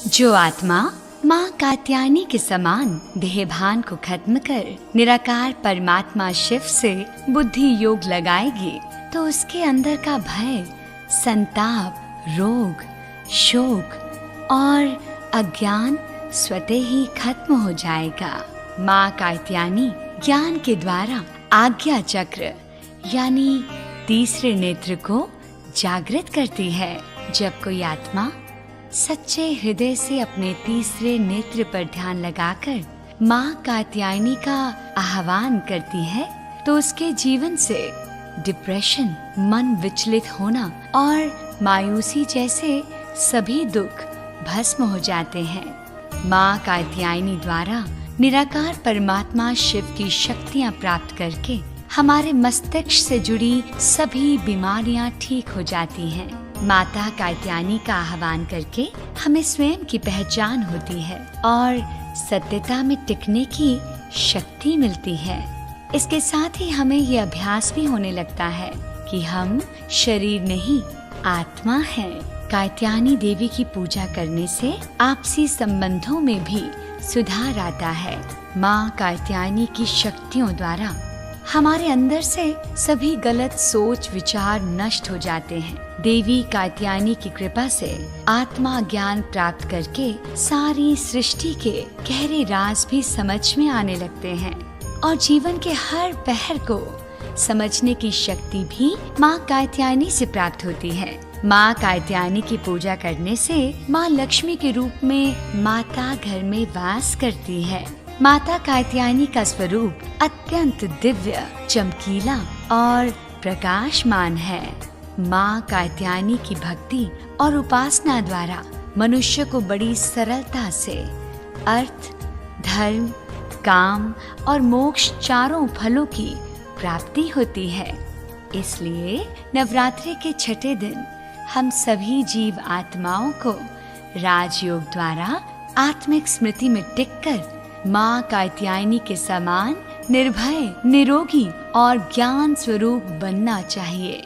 जो आत्मा माँ कात्यायनी के समान देहभान को खत्म कर निराकार परमात्मा शिव से बुद्धि योग लगाएगी तो उसके अंदर का भय, संताप, रोग, शोक और अज्ञान स्वतः ही खत्म हो जाएगा। माँ कात्यायनी ज्ञान के द्वारा आज्ञा चक्र यानी तीसरे नेत्र को जागृत करती है। जब कोई आत्मा सच्चे हृदय से अपने तीसरे नेत्र पर ध्यान लगाकर माँ कात्यायनी का आह्वान करती है तो उसके जीवन से डिप्रेशन, मन विचलित होना और मायूसी जैसे सभी दुख भस्म हो जाते हैं। माँ कात्यायनी द्वारा निराकार परमात्मा शिव की शक्तियाँ प्राप्त करके हमारे मस्तिष्क से जुड़ी सभी बीमारियाँ ठीक हो जाती हैं। माता कात्यायनी का आह्वान करके हमें स्वयं की पहचान होती है और सत्यता में टिकने की शक्ति मिलती है। इसके साथ ही हमें ये अभ्यास भी होने लगता है कि हम शरीर नहीं, आत्मा हैं। कात्यायनी देवी की पूजा करने से आपसी संबंधों में भी सुधार आता है। माँ कात्यायनी की शक्तियों द्वारा हमारे अंदर से सभी गलत सोच विचार नष्ट हो जाते हैं। देवी कात्यायनी की कृपा से आत्मा ज्ञान प्राप्त करके सारी सृष्टि के गहरे राज भी समझ में आने लगते हैं और जीवन के हर पहर को समझने की शक्ति भी माँ कात्यायनी से प्राप्त होती है। माँ कात्यायनी की पूजा करने से माँ लक्ष्मी के रूप में माता घर में वास करती है। माता कात्यायनी का स्वरूप अत्यंत दिव्य, चमकीला और प्रकाशमान है। माँ कात्यायनी की भक्ति और उपासना द्वारा मनुष्य को बड़ी सरलता से अर्थ, धर्म, काम और मोक्ष चारों फलों की प्राप्ति होती है। इसलिए नवरात्रि के छठे दिन हम सभी जीव आत्माओं को राजयोग द्वारा आत्मिक स्मृति में टिककर माँ कात्यायनी के समान निर्भय, निरोगी और ज्ञान स्वरूप बनना चाहिए।